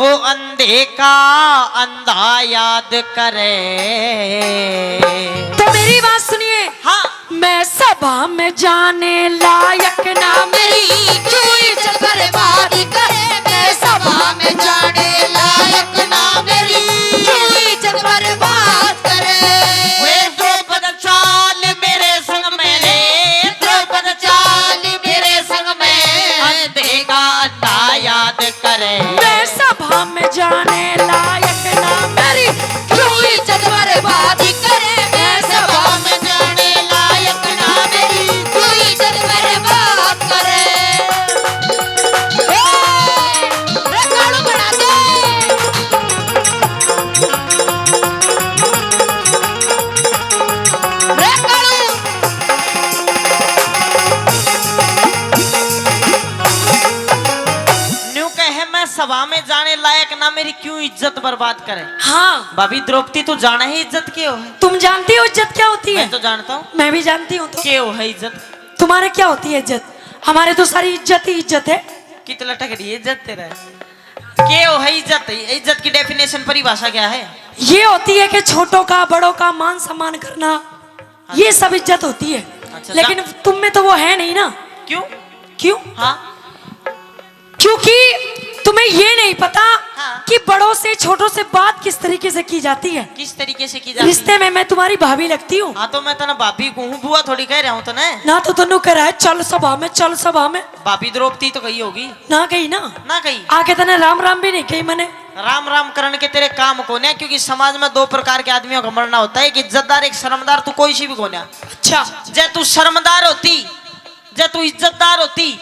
वो अंधे का अंधा याद करे। तो मेरी बात सुनिए। हाँ। मैं सभा में जाने लायक ना मेरी क्यों इज्जत बर्बाद करे। मैं सभा में जाने लायक ना मेरी क्यों इज्जत बर्बाद करे। वे द्रौपद चाल मेरे संग में रे, द्रौपद चाल मेरे संग में, अंधे का अंधा याद करे। मैं सभा में जाने लायक ना मेरी क्यों इज्जत बर्बाद करे। मैं सभा में जाने लायक ना मेरी क्यों इज्जत बर्बाद करे। रे कालू बना दे। रे कालू न्यू कहे मैं सभा में जाने लायक ना मेरी क्यों इज्जत बर्बाद करे। हाँ, भाभी द्रौपदी तू जाना ही इज्जत क्यों है। तुम जानती हो इज्जत क्या होती है। मैं तो जानता हूँ मैं भी जानती हूँ। तो क्यों है इज्जत। तुम्हारे क्या होती है इज्जत। हमारे तो सारी इज्जत ही इज्जत है। कित लटक रही है इज्जत तेरा। क्यों है इज्जत। इज्जत की डेफिनेशन परिभाषा क्या है। ये होती है कि छोटों का बड़ों का मान सम्मान करना, ये सब इज्जत होती है। अच्छा, लेकिन तुम में तो वो है नहीं ना। क्यों। क्यों। हाँ। क्योंकि तुम्हें ये नहीं पता हाँ। कि बड़ों से छोटों से बात किस तरीके से की जाती है। किस तरीके से की जाती है। रिश्ते में मैं तुम्हारी भाभी लगती हूँ। हाँ तो मैं तो ना भाभी को हूँ, बुआ थोड़ी कह रहा हूँ तो ना तो तनु कह रहा है चल सभा में, चल सभा में। भाभी द्रौपदी तो कही होगी ना कही ना। ना कही। आके तने राम राम भी नहीं कही मैंने। राम राम करण के तेरे काम को ने, क्योंकि समाज में दो प्रकार के आदमियों का मरना होता है, एक इज्जतदार एक शर्मदार। तू कोई सी भी कोन्या। अच्छा, जे तू शर्मदार होती, जे तू इज्जतदार होती,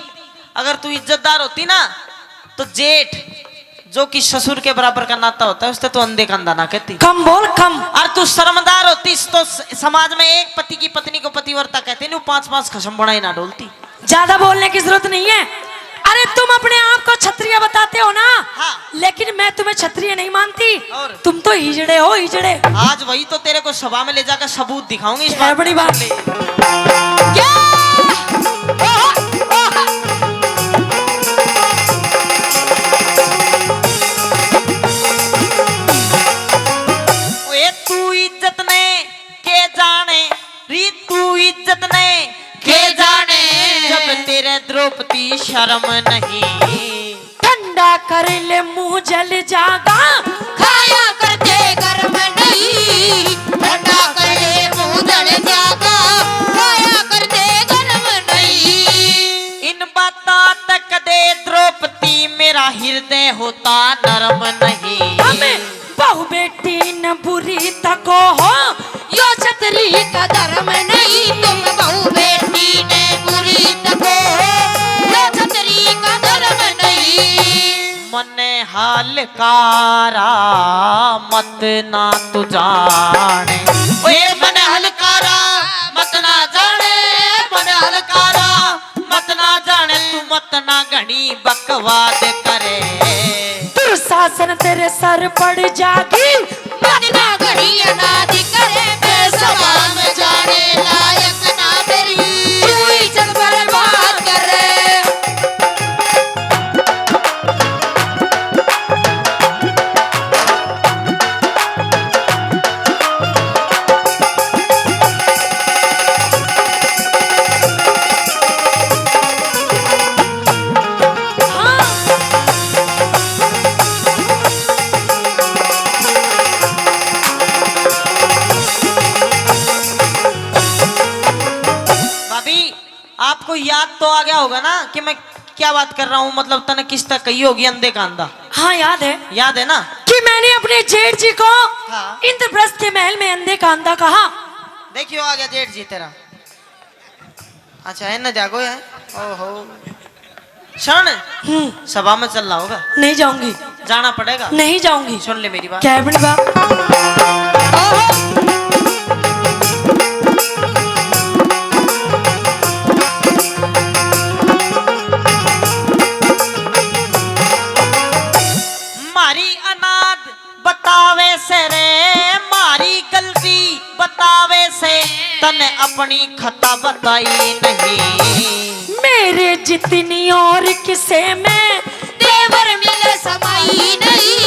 अगर तू इज्जतदार होती ना तो जेठ जो कि ससुर के बराबर का नाता होता है उससे तो अंधे का अंधा ना कहती। कम बोल कम। और तू शर्मदार होती तो समाज में एक पति की पत्नी को पतिव्रता कहते नहीं, 5-5 खसम बनाई ना डोलती। ज्यादा बोलने की जरूरत नहीं है। अरे तुम अपने आप को क्षत्रिय बताते हो ना। हाँ। लेकिन मैं तुम्हें क्षत्रिय नहीं मानती। और? तुम तो हिजड़े हो हिजड़े। आज वही तो तेरे को सभा में ले जाकर सबूत दिखाऊंगी इस है बड़ी बात। क्या? ओए तू इज्जत ने के जाने री, तू इज्जत ने के जाने, जब तेरे द्रौपदी शर्म नहीं। ठंडा कर ले मुंह जल जागा, खाया करते गर्म नहीं। ठंडा कर ले मुंह जल जागा, खाया करते गर्म नहीं। इन बातों तक दे द्रौपदी मेरा हृदय होता नरम नहीं। हमें बहु बेटी न बुरी तको हो, यो छतरी का धर्म नहीं। तुम बहु बेटी ने बुरी तको हो, यो छतरी का धर्म नहीं। मन हलकारा मत ना तू जाने। ओए मन हलकारा मत ना जाने, मन हलकारा मत ना जाने, तू मत ना घनी बकवाद करे। दुर्शासन तेरे सर पड़ जागी, मन ना घड़ी अनादि करे। मैं सभा में जाने लायक ना मेरी क्यों इज्जत बर्बाद करे। आपको याद तो आ गया होगा ना कि मैं क्या बात कर रहा हूँ। मतलब तने किस तक कही होगी अंधे का अंधा। हाँ याद है। याद है ना कि मैंने अपने जेठ जी को हाँ। इंद्रप्रस्थ के महल में अंधे का अंधा कहा। देखियो आ गया जेठ जी तेरा। अच्छा है ना, जागो है। ओहो शरण सभा में चल रहा होगा। नहीं जाऊंगी। जाना पड़ेगा। नहीं जाऊंगी। सुन ले मेरी बात। क्या है बड़ी बात। मारी अनाद बतावे से रे, मारी गलती बतावे से, तने अपनी खता बताई नहीं। मेरे जितनी और किसे में देवर मिले समाई नहीं।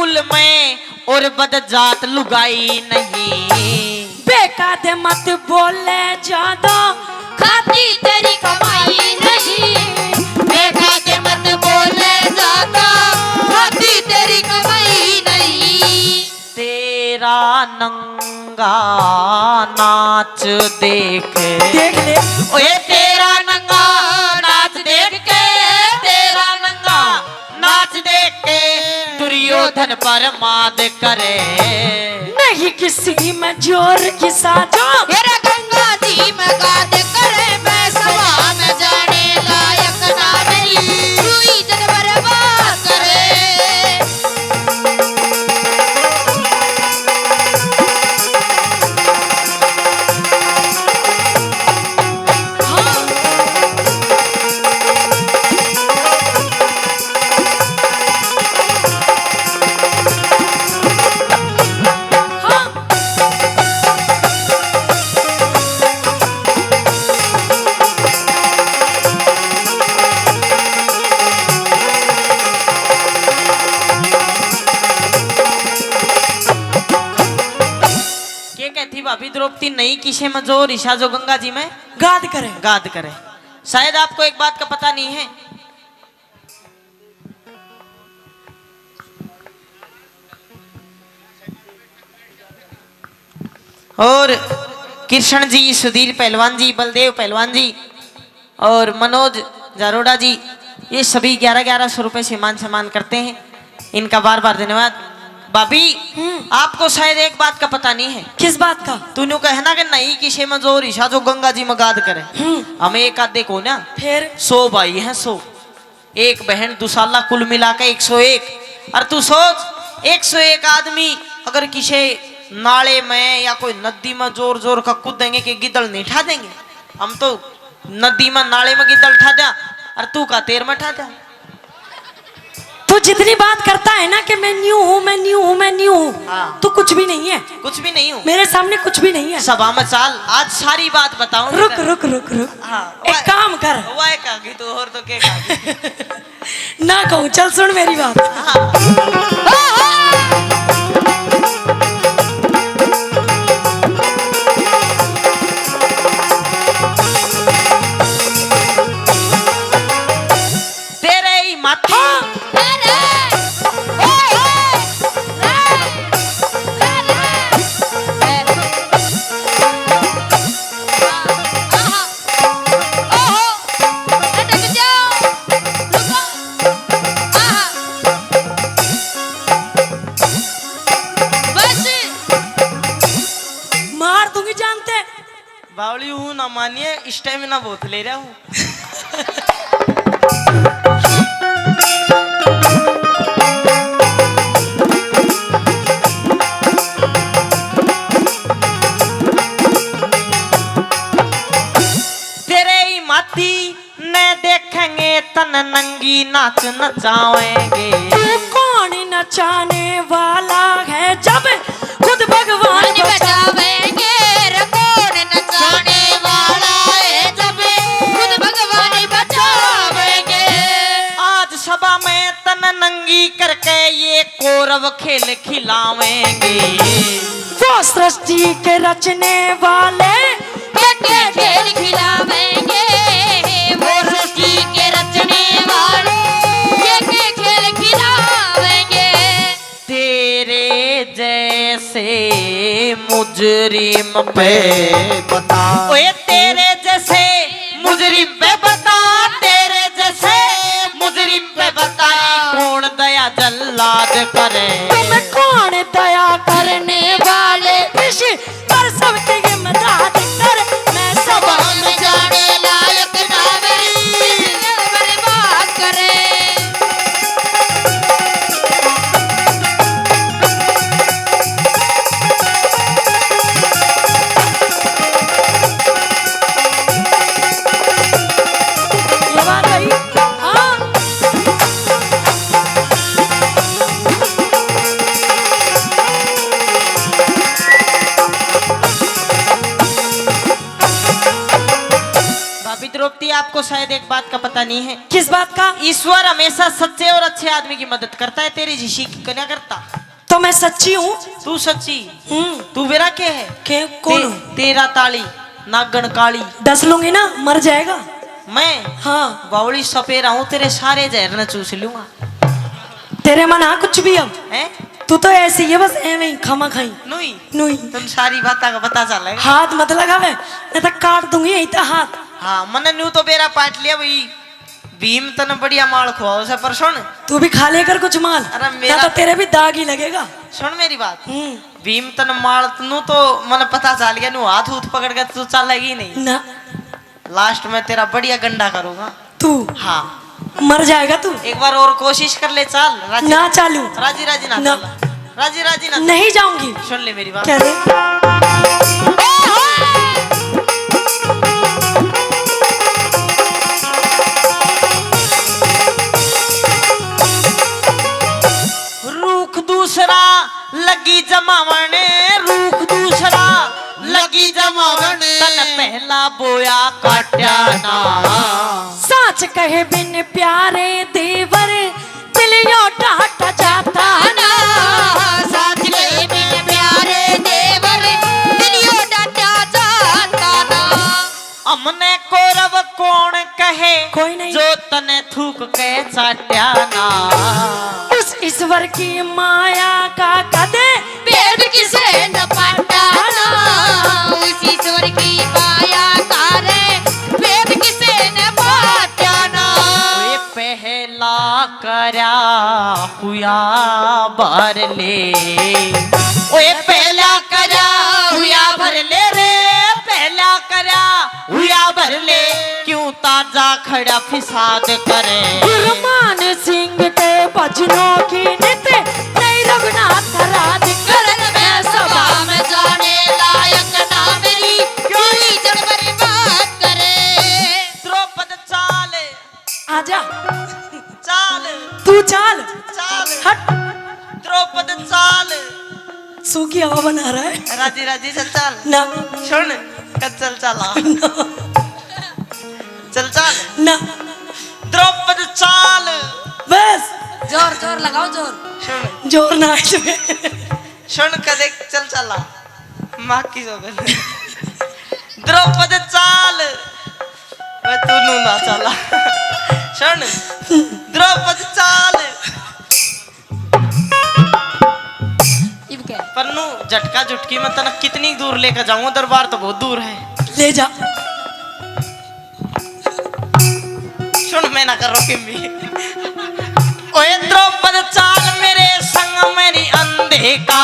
कुल में और बद जात लुगाई नहीं। बेकाद मत बोले ज्यादा, खाती तेरी कमाई नहीं। बेकाद मत बोले ज्यादा, खाती तेरी कमाई नहीं। तेरा नंगा नाच देख देख ले ओए तेरा नंगा नाच देख के, तेरा नंगा नाच देख के दुर्योधन पर माद करे। नहीं किसी में जोर की साजो, मेरा गंगा जी में गाद करे। मैं सभा में जाने लायक ना मेरी, रुई जन बर्बाद करे। कहती भाभी द्रौपदी नहीं किसे में जो ऋषा जो गंगा जी में गाद करे। गाद करे। शायद आपको एक बात का पता नहीं है, और कृष्ण जी, सुधीर पहलवान जी, बलदेव पहलवान जी और मनोज जारोड़ा जी, ये सभी 1100 रुपए से मान सम्मान करते हैं। इनका बार बार धन्यवाद। भाभी आपको शायद एक बात का पता नहीं है। किस बात का? तूने कहना कि नहीं किसे में जो ऋषा जो गंगा जी में गाद करे। हमें एक आध देखो ना, फिर 100 भाई हैं, 100 एक बहन दुसाला, कुल मिला के 101। और तू सोच 101 आदमी अगर किसी नाले में या कोई नदी में जोर जोर का कूदेंगे कि गिदड़ नहीं ठा देंगे। हम तो नदी में नाले में गिदड़ ठा दिया और तू का तेर में ठा दिया। तू जितनी बात करता है ना कि मैं न्यू हूँ, मैं न्यू हूँ, मैं न्यू हूँ, हाँ। तू कुछ भी नहीं है। कुछ भी नहीं हूँ, मेरे सामने कुछ भी नहीं है। सभा में चाल, आज सारी बात बताऊं। रुक रुक रुक रुक, हाँ, एक काम कर। वाह कागी तो और तो के कागी ना कहूँ, चल सुन मेरी बात। तेरे ही माथे मार दूंगी, जानते बावली हूँ ना मानिए, स्टेमिना बहुत ले रहा हूँ। तेरे ही माथी ने देखेंगे तन नंगी नाच नचाएंगे। तू कौन नचाने वाला है जब खुद भगवान बचावेंगे। कौन नचाने वाला है जब खुद भगवान बचावेंगे। आज सभा में तन नंगी करके ये कौरव खेल खिलावेंगे। वो सृष्टि के रचने वाले के खेल खिलावेंगे। वो सृष्टि के रचने वाले के खेल खिलावेंगे। तेरे जैसे मुजरिम पे बता, ओए तेरे जैसे मुजरिम पे बता, तेरे जैसे मुजरिम पे बता, कौन दया जल्लाद करे। तुम कौन दया करने वाले किसी पर सबके मदद कर। मैं सभा में जाने लायक ना मेरी, बर्बाद करे। ये बात भाई, हाँ। शायद एक बात का पता नहीं है। किस बात का? ईश्वर हमेशा सच्चे और अच्छे आदमी की मदद करता है, तेरी झिशी की क्या करता। तो मैं सच्ची हूँ। तू सच्ची? तू मेरा के है के कौन हूँ? तेरा ताली नागन काली 10 लूंगी ना, मर जाएगा। मैं हाँ, बावली सपेरा हूँ, तेरे सारे जहर न चूस लूंगा। तेरे मन आ कुछ भी अब। हैं? तू तो ऐसी है बस एवं ही खामा खाई। नुई नुई तुम सारी बात का पता चलेगा। हाथ मत लगावे, नहीं तो काट दूंगी यही तो हाथ। हाँ मन न्यू तो बेरा पाट लिया भाई। भीम तन बढ़िया माल खुआओ से, पर सुन तू भी खा लेकर कुछ माल, अरे मेरा तो तेरे भी दाग ही लगेगा। सुन मेरी बात। भीम तन माल तनु तो मन पता चल गया, नु हाथ उठ पकड़ के तू चलेगी नहीं ना। लास्ट में तेरा बढ़िया गंडा करूंगा तू हाँ मर जाएगा तू। एक बार और कोशिश कर ले, चाल राजी ना चालू, राजी राजी ना, ना। चल। राजी राजी ना, नहीं जाऊंगी। सुन ले मेरी बात। क्या रे? रूख दूसरा लगी जमावन, रूख दूसरा लगी जमावन, तन पहला बोया काट्या ना। साच कहे बिन प्यारे देवर दिलियों डाटा जाता ना। साथ कहे बिन प्यारे देवर दिलियों डाटा जाता ना। हमने कौरव कौन कहे, कोई नहीं। जो तने थूक के चाट्या ना। उस ईश्वर की माया का कदे वेद किसे न पाटा ना। उस ईश्वर की माया कारे वेद किसे न पाटा ना। वे पहला करा हुआ भर ले, ओए पहला करा हुआ भर ले रे, पहला करा हुआ भर ले, क्यों ताजा खड़ा फिसाद करे। गुरमान सिंह के भजनों की नित नहीं रघुनाथ राज करन में सभा में जाने लायक ना मेरी कोई जड़ बर्बाद करे। द्रौपद चाल आजा, चाल तू चाल। चाल हट, द्रौपद चाल। सूखी हवा बना रहा है। राजी राजी चल चाल ना सुन चल चला चल चाल ना, द्रौपद चाल। बस जोर जोर लगाओ जोर। सुन जोर ना इसमें। सुन कदे चल चला माँ की सोबत द्रौपद चाल, वे तू नू ना चला। सुन द्रौपद चाल, इब क्या पन्नू झटका झुटकी में तना कितनी दूर लेकर जाऊंगा, दरबार तो बहुत दूर है। ले जा। सुन मैं ना कर रोके भी। ओए द्रौपद चाल मेरे संग मेरी अंधे का